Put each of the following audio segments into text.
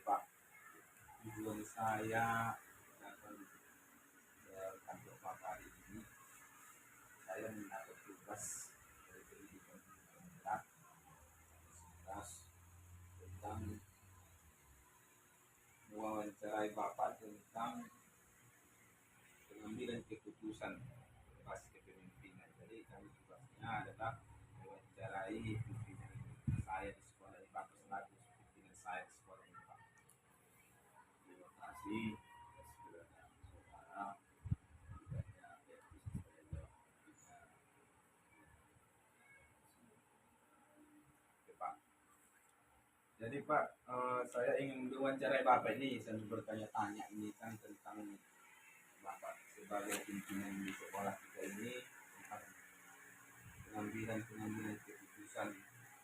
Pak. Tujuan saya datang ke kantor Bapak hari ini, saya mendapat tugas dari pendidikan pemerintah tentang mewawancarai Bapak tentang pengambilan keputusan pas kepemimpinan. Jadi kami tugasnya adalah mewawancarai pimpinan saya di sekolah ini, Bapak selaku pimpinan saya di sekolah ini, Pak. Terima kasih atas keberadaan saudara. Pak. Jadi Pak, saya ingin mewawancarai Bapak ini sambil bertanya-tanya ini kan tentang Bapak sebagai pimpinan di sekolah kita ini, tentang pengambilan keputusan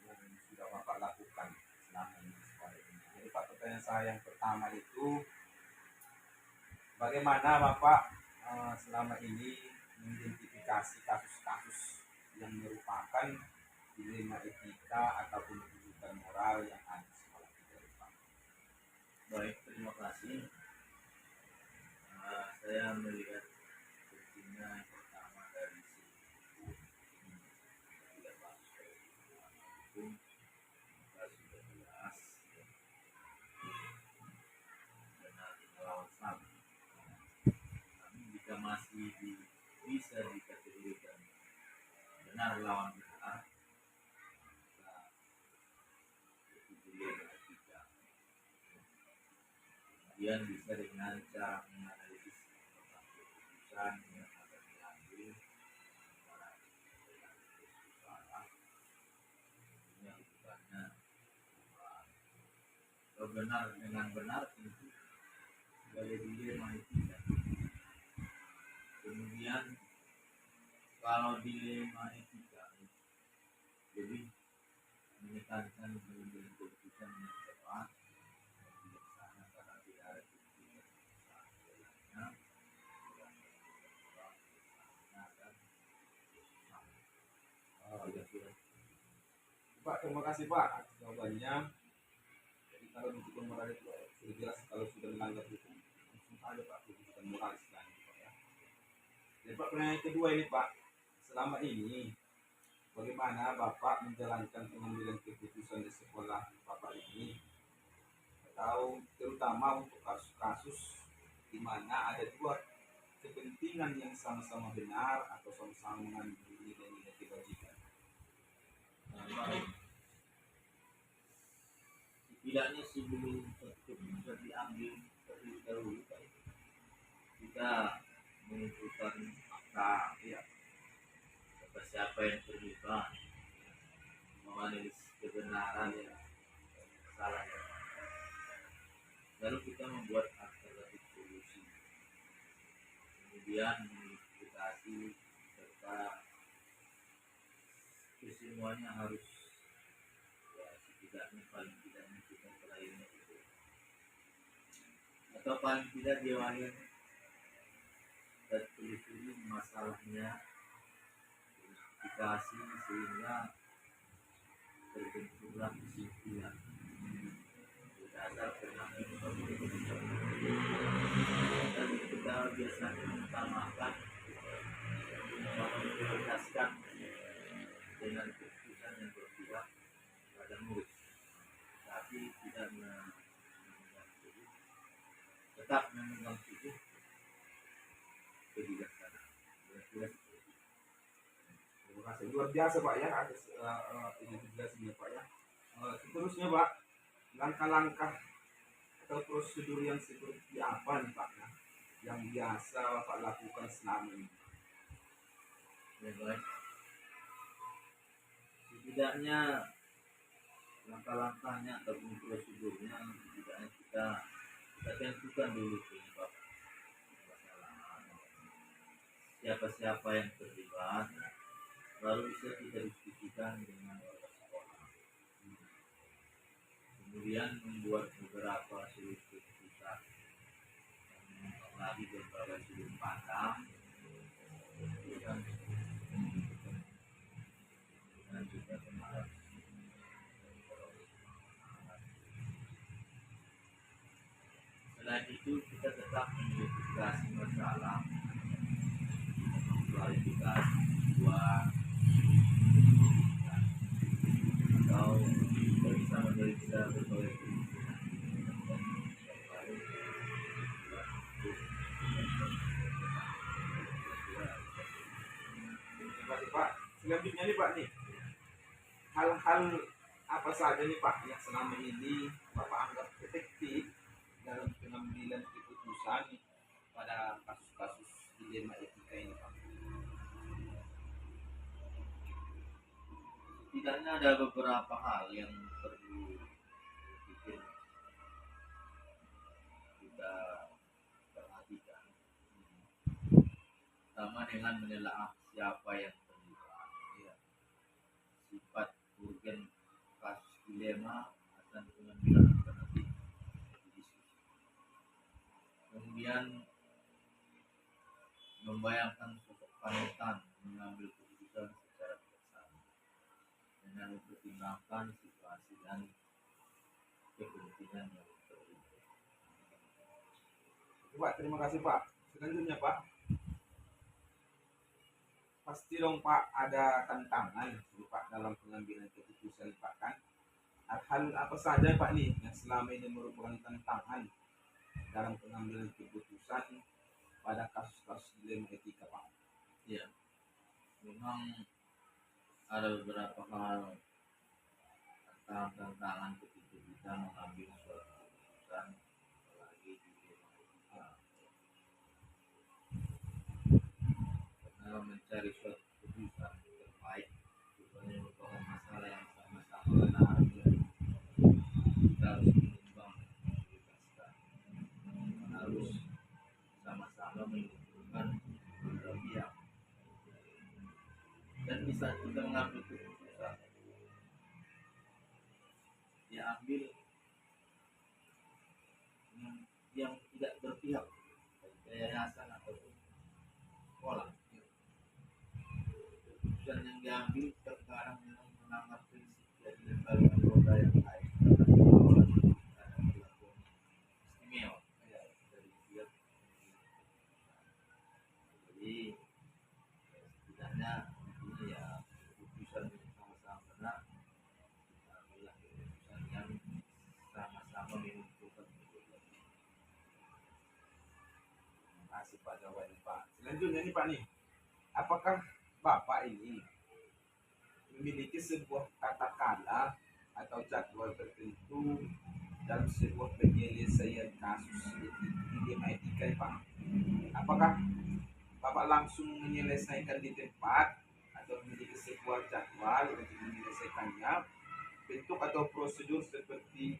yang sudah Bapak lakukan selama ini di sekolah ini. Jadi Pak, pertanyaan saya yang pertama itu, bagaimana Bapak selama ini mengidentifikasi kasus-kasus yang merupakan dilema etika ataupun kedudukan moral yang ada di sekolah kita, Pak? Baik, terima kasih. Saya melihat pentingnya yang pertama dari sisi tidak masuk hukum kita sudah jelas benar melawan salah. Namun jika masih bisa dikategorikan benar lawan benar, maka itu dilema etika. Kemudian bisa dengan cara menganalisis tentang keputusan yang akan diambil antara dengan salah, yang bukannya benar dengan benar tentu sebagai dilema etika. Kemudian kalau dilema etika lebih menekankan pengambilan keputusan yang tepat dan bijaksana karena tidak ada keputusan lainnya Pak, terima kasih Pak atas jawabannya. Jadi kalau kedudukan moral itu sudah jelas, kalau sudah melanggar hukum langsung ada Pak kedudukan moral istilahnya, Pak, ya. Jadi Pak, pertanyaan kedua ini Pak, selama ini bagaimana Bapak menjalankan pengambilan keputusan di sekolah Bapak ini, atau terutama untuk kasus-kasus di mana ada dua kepentingan yang sama-sama benar atau sama-sama mengandung nilai-nilai kebajikan? Setidaknya sebelum keputusan diambil terlebih dahulu kita mengumpulkan fakta, ya, siapa yang terlibat, menganalisis kebenaran yang salah, lalu kita membuat alternatif solusi, kemudian mengidentifikasi serta kesemuanya harus, ya, setidaknya paling tidaknya kita terakhirnya itu, atau paling tidak diwalir dan telusuri masalahnya, identifikasi sehingga terbentuklah kesimpulan berdasarkan dan kita biasanya mengutamakan memprioritaskan dengan keputusan yang berpihak pada murid, tapi tidak tetap memegang teguh kebijaksanaan. Terima kasih, luar biasa Pak ya atas identifikasinya Pak ya. Seterusnya Pak, langkah-langkah atau prosedur yang seperti apa nih Pak ya, yang biasa Bapak lakukan selama ini? Baik, setidaknya langkah-langkahnya ataupun prosedurnya setidaknya kita tentukan dulu penyebab kesalahan, siapa-siapa yang terlibat, lalu bisa kita diskusikan dengan warga sekolah, kemudian membuat beberapa solusi keputusan yang mempengaruhi berbagai sudut pandang, dan juga kemarin Selain itu kita tetap mengidentifikasi masalah, klarifikasi dua, atau kita bisa memeriksa berbagai Terima kasih Pak. Selanjutnya nih Pak nih, hal-hal apa saja nih Pak yang selama ini Bapak anggap efektif dalam pengambilan keputusan pada kasus-kasus dilema etika ini Pak? Setidaknya ada beberapa hal yang perlu kita perhatikan. Pertama dengan menelaah siapa yang terlibat, ya. Sifat urgen kasus dilema dan pengambilan alternatif diskusi. Kemudian membayangkan sosok panutan mengambil keputusan secara bijaksana dengan mempertimbangkan situasi dan kepentingan yang terlibat. Pak, terima kasih Pak. Selanjutnya Pak, pasti dong Pak ada tantangan Pak dalam pengambilan keputusan Pak kan? Hal apa saja Pak nih yang selama ini merupakan tantangan dalam pengambilan keputusan pada kasus-kasus dilema etika Pak? Ya, memang ada beberapa hal tantangan ketika kita mengambil suatu keputusan, apalagi di dunia etika. Karena mencari suatu keputusan terbaik sebenarnya merupakan masalah yang sama-sama benar. Kita harus menimbang, harus sama-sama menentukan beberapa pihak, dan bisa kita mengambil keputusan diambil yang tidak berpihak pada yayasan ataupun sekolah. Keputusan yang diambil terkadang memang melanggar prinsip dari lembaga anggota yang lain karena perlakuan istimewa dari pihak. Jadi setidaknya ini ya keputusan yang sama-sama benar, ambillah keputusan yang sama-sama menguntungkan kedua. Terima kasih Pak jawabannya Pak. Selanjutnya nih Pak nih, apakah Bapak ini memiliki sebuah kata-kata atau jadwal tertentu dalam sebuah penyelesaian kasus dilema etika Pak? Apakah Bapak langsung menyelesaikan di tempat atau memiliki sebuah jadwal untuk menyelesaikannya? Bentuk atau prosedur seperti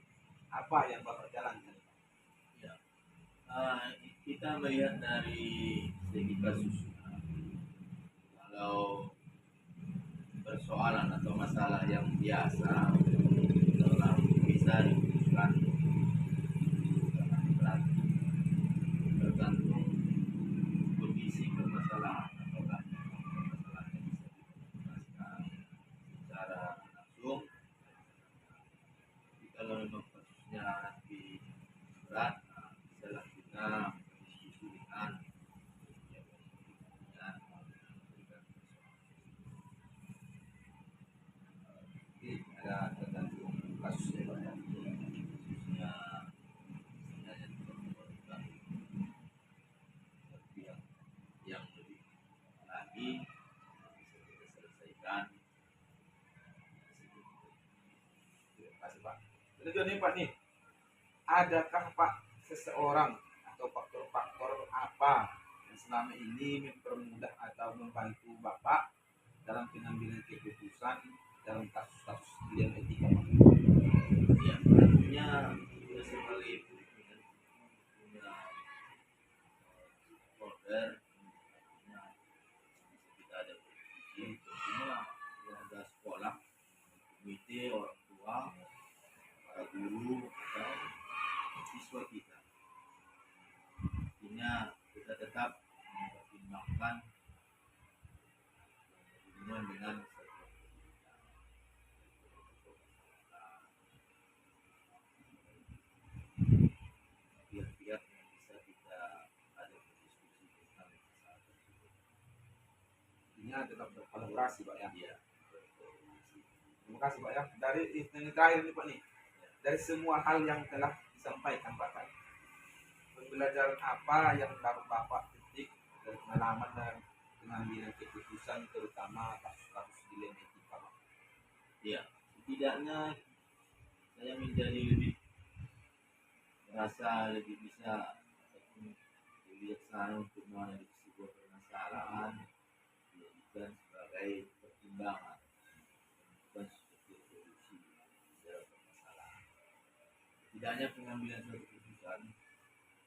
apa yang Bapak jalankan? Ya, kita melihat dari segi kasus. Kalau persoalan atau masalah yang biasa dalam bisa diputuskan tergantung kondisi permasalahan, apakah permasalahannya bisa dituntaskan secara langsung. Tapi kalau memang kasusnya nanti berat, bisalah kita diskusi dengan Ada tergantung kasusnya Pak ya. yang lebih lagi bisa kita selesaikan. Terima kasih Pak. Selanjutnya nih Pak nih, adakah Pak seseorang atau faktor-faktor apa yang selama ini mempermudah atau membantu Bapak dalam pengambilan keputusan dalam kasus-kasus dilema etika Pak? Ya, tentunya kita sebagai punya folder, kita ada posisi tentunya keluarga sekolah, komite orang tua, para guru atau siswa kita. Artinya kita tetap mempertimbangkan hubungan dengan pihak-pihak tetap berkolaborasi Pak ya. Iya. Terima kasih Pak ya. Dari yang terakhir nih Pak nih, dari semua hal yang telah disampaikan Pak kan, pembelajaran apa yang dapat Bapak petik dari pengalaman dan pengambilan keputusan terutama kasus-kasus dilema etika Pak? Iya. Setidaknya saya menjadi lebih merasa lebih bisa ataupun lebih bijaksana untuk menganalisis sebuah permasalahan dijadikan sebagai pertimbangan, bukan sebagai solusi dalam permasalahan. Setidaknya pengambilan suatu keputusan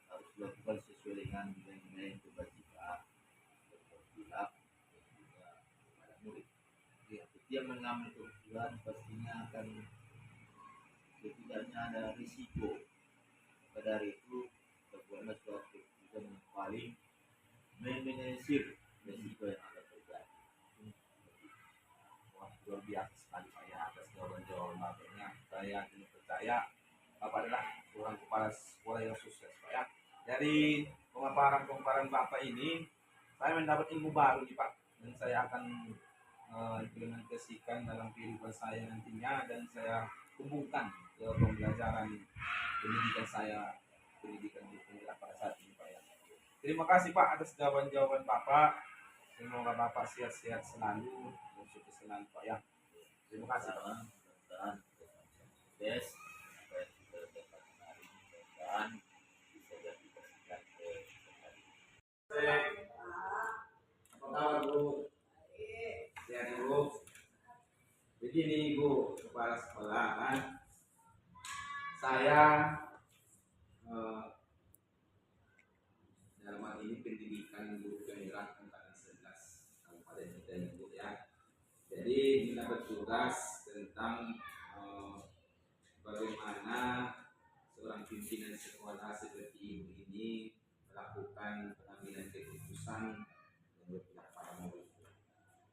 harus dilakukan sesuai dengan nilai-nilai kebajikan, berpihak, dan juga kepada murid. Ya, setiap mengambil keputusan pastinya akan setidaknya ada risiko. Maka dari itu, terbuatlah suatu keputusan yang paling meminimalisir risiko yang akan terjadi. Wah, luar biasa sekali Pak ya atas jawaban-jawaban Bapaknya. Saya tidak percaya Bapak adalah seorang kepala sekolah yang sukses Pak ya. Dari pemaparan Bapak ini, saya mendapat ilmu baru nih Pak, dan saya akan implementasikan dalam kehidupan saya nantinya, dan saya hubungkan ke pembelajaran pendidikan saya, pendidikan di penggerak pada saat ini Pak ya. Terima kasih Pak atas jawaban-jawaban Bapak. Semoga Bapak sehat-sehat selalu dan sukses selalu Pak ya. Terima kasih Pak. Sama mudah-mudahan kita sama sukses apa yang kita dapatkan hari ini, mudah-mudahan bisa diaplikasikan ke hari ini. Apa kabar Bu? Sehat Bu? Begini Bu, kepala sekolah kan, saya dalam hal ini pendidikan guru penggerak angkatan 11 Kabupaten kita ini Bu ya. Jadi mendapat tugas tentang bagaimana seorang pimpinan sekolah seperti Ibu ini melakukan pengambilan keputusan yang berpihak pada murid.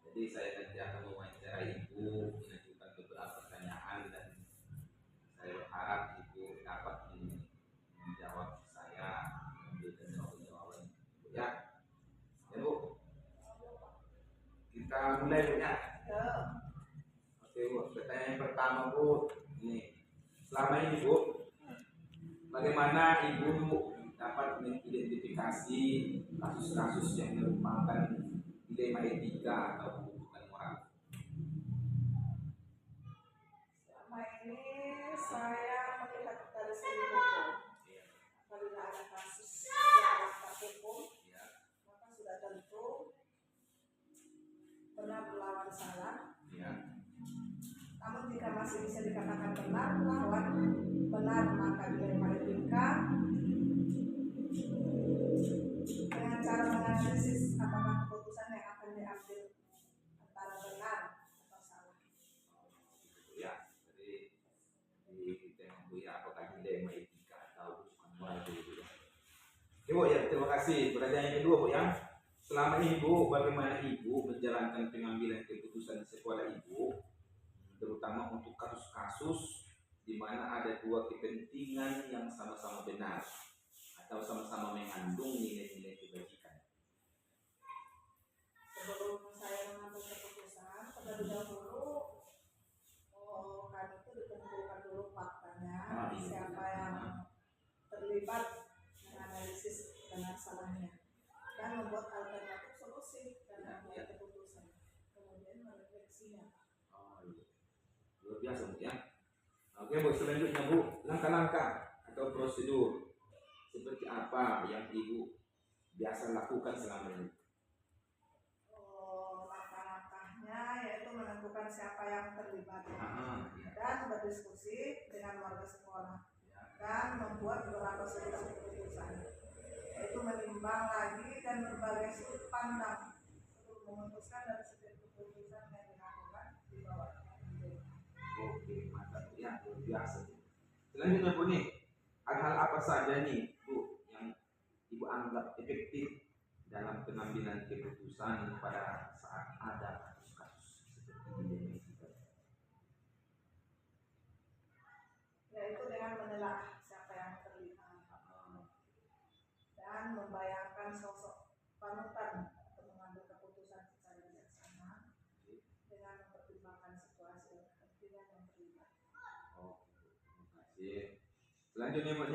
Jadi saya nanti akan mewawancarai Ibu, mengajukan beberapa pertanyaan, dan saya berharap Ibu dapat menjawab saya, memberikan jawaban-jawaban ya. Ya Bu, kita mulai Bu ya. Oke Bu, pertanyaan yang pertama Bu, ini selama ini Bu, bagaimana Ibu dapat mengidentifikasi kasus-kasus yang merupakan dilema etika atau kebutuhan moral? Selama ini saya melihat dari segi hukum. Apabila ada kasus yang melanggar hukum, maka sudah tentu benar melawan salah. Namun jika masih bisa dikatakan benar melawan benar, maka dilema etika dengan cara menganalisis apakah keputusan yang akan diambil antara benar atau salah. Ya, jadi di tema Bu ya, apakah dilema etika atau kebutuhan moral Bu ya. Oke Bu ya, terima kasih. Pertanyaan yang kedua Bu ya, selama ini Bu, bagaimana Ibu menjalankan pengambilan keputusan di sekolah Ibu, terutama untuk kasus-kasus di mana ada dua kepentingan yang sama-sama benar atau sama-sama mengandung nilai-nilai kebajikan? Sebelum saya mengambil keputusan, terlebih dahulu kami itu ditentukan dulu faktanya, siapa yang terlibat menganalisis benar salahnya, dan membuat alternatif solusi dan membuat keputusan, kemudian merefleksinya. Luar biasa Bu ya. Oke Bu, selanjutnya Bu, langkah-langkah atau prosedur seperti apa yang Ibu biasa lakukan selama ini? Langkah-langkahnya yaitu menentukan siapa yang terlibat Ya. dan berdiskusi dengan warga sekolah dan membuat beberapa solusi keputusan, yaitu menimbang lagi dan berbagai sudut pandang untuk memutuskan dari setiap keputusan yang dilakukan di bawah. Oke, mantap Bu ya, luar biasa Bu. Selanjutnya Bu nih, hal-hal apa saja nih Bu yang Ibu anggap efektif dalam pengambilan keputusan pada saat ada kasus-kasus seperti ini? Yaitu dengan menelaah siapa yang terlibat dan membayangkan sosok panutan untuk mengambil keputusan secara bijaksana, Oke. Selanjutnya Bu,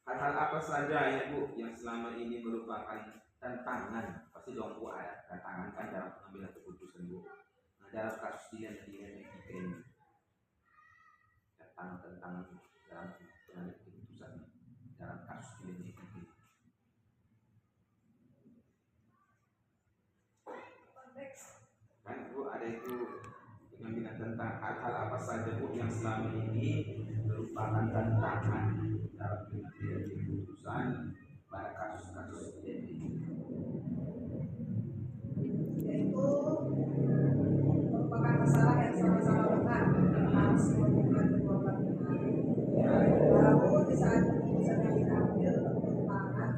hal-hal apa saja ya Bu yang selama ini merupakan tantangan? Pasti dong Bu ada tantangan kan dalam pengambilan keputusan Bu. Nah, dalam kasus dilema etika ini, tantangan dalam pengambilan keputusan dalam kasus dilema etika ini. Kan Bu ada itu pengambilan tentang hal-hal apa saja Bu yang selama ini merupakan tantangan dalam pengambilan keputusan pada kasus-kasus ini. Yaitu merupakan masalah yang sama-sama benar harus melakukan kedua belah pihak. Lalu di saat keputusan yang diambil bertentangan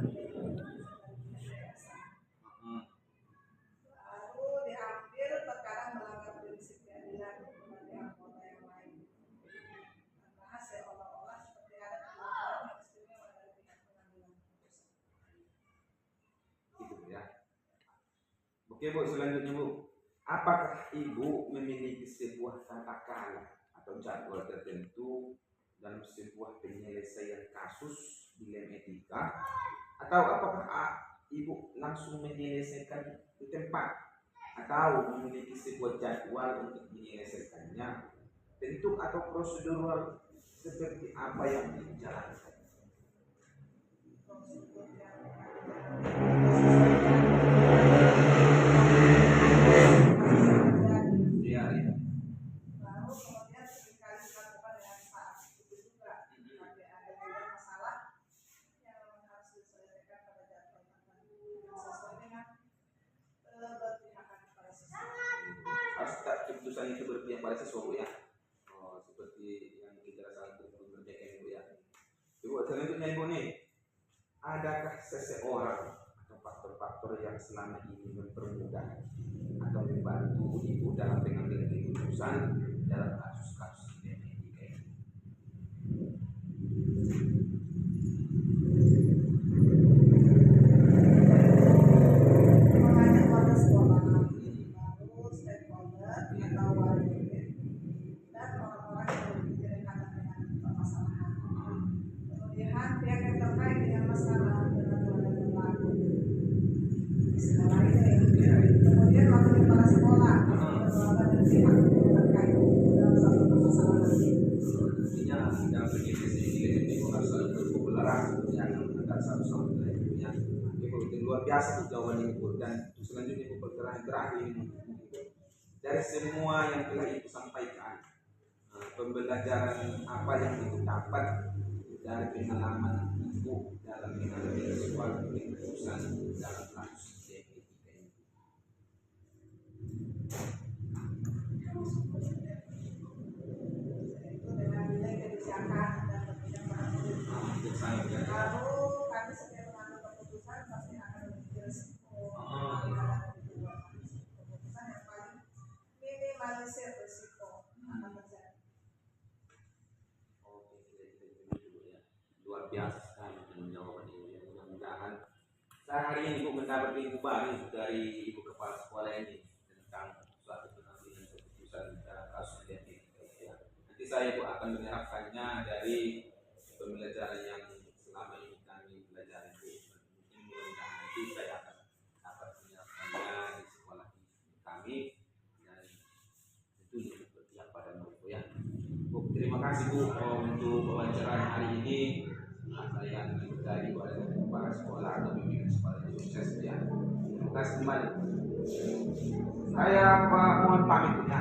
lalu diambil terkadang melanggar prinsip keadilan bagi anggota yang lain karena seolah-olah seperti ada perlakuan yang istimewa dari pihak pengambilan keputusan. Gitu ya. Oke Bu, selanjutnya Bu, apakah Ibu memiliki sebuah tata cara atau jadwal tertentu dalam sebuah penyelesaian kasus dilema etika, atau apakah Ibu langsung menyelesaikan di tempat atau memiliki sebuah jadwal untuk menyelesaikannya? Bentuk atau prosedural seperti apa yang dijalankan? Iya, iya. Lalu kemudian seringkali dilakukan dengan saat itu juga tapi ada juga masalah yang harus diselesaikan pada jadwal tertentu sesuai dengan berpihakan kepada sesuatu. Harus tetap keputusan itu berpihak pada sesuatu ya. Oh, seperti yang kita rasakan kerjakan Ibu ya. Ibu, selanjutnya Ibu nih, adakah seseorang atau faktor-faktor yang selama ini mempermudah atau membantu Ibu dalam pengambilan keputusan dalam kasus-kasus dilema etika ini? Mengajak warga sekolah, lalu stakeholder atau wali murid, dan orang-orang yang berkaitan dengan permasalahan. Kemudian pihak yang terkait dengan masalah dan aturan yang berlaku. Sekolah ini, kemudian wakil kepala sekolah, keluarga dan pihak terkait dalam satu permasalahan. Artinya dalam penyelesaian ini Ibu harus selalu berkolaborasi ya antara satu sama lain ya. Ibu luar biasa Bu jawaban Ibu, dan selanjutnya Ibu pertanyaan terakhir ini dari semua yang telah Ibu sampaikan, pembelajaran apa yang Ibu dapat dari pengalaman Ibu dalam mengambil suatu keputusan dalam kasus etika ini? Itu dengan nilai kebijakan dan kebijakan. Biasanya ya. Lalu kami setiap mengambil keputusan pasti akan memikir risiko keputusan yang paling minimalisir risiko akan terjadi. Oke, kita dulu ya. Luar biasa sekali jawaban Ibu ya. Mudah-mudahan saya hari ini Ibu mendapat ilmu baru dari Ibu kepala sekolah ini tentang suatu pengambilan keputusan dalam kasus etika ya. Nanti saya Ibu akan menerapkannya dari pembelajaran yang selama ini kami pelajari Bu. Mungkin mudah-mudahan nanti saya akan dapat menerapkannya di sekolah kami dan tentunya berpihak pada murid ya. Bu, terima kasih Bu untuk wawancara hari ini. Saya dari kepala sekolah atau pimpinan sekolah yang sukses ya. Terima kasih kembali. Saya mohon pamit ya.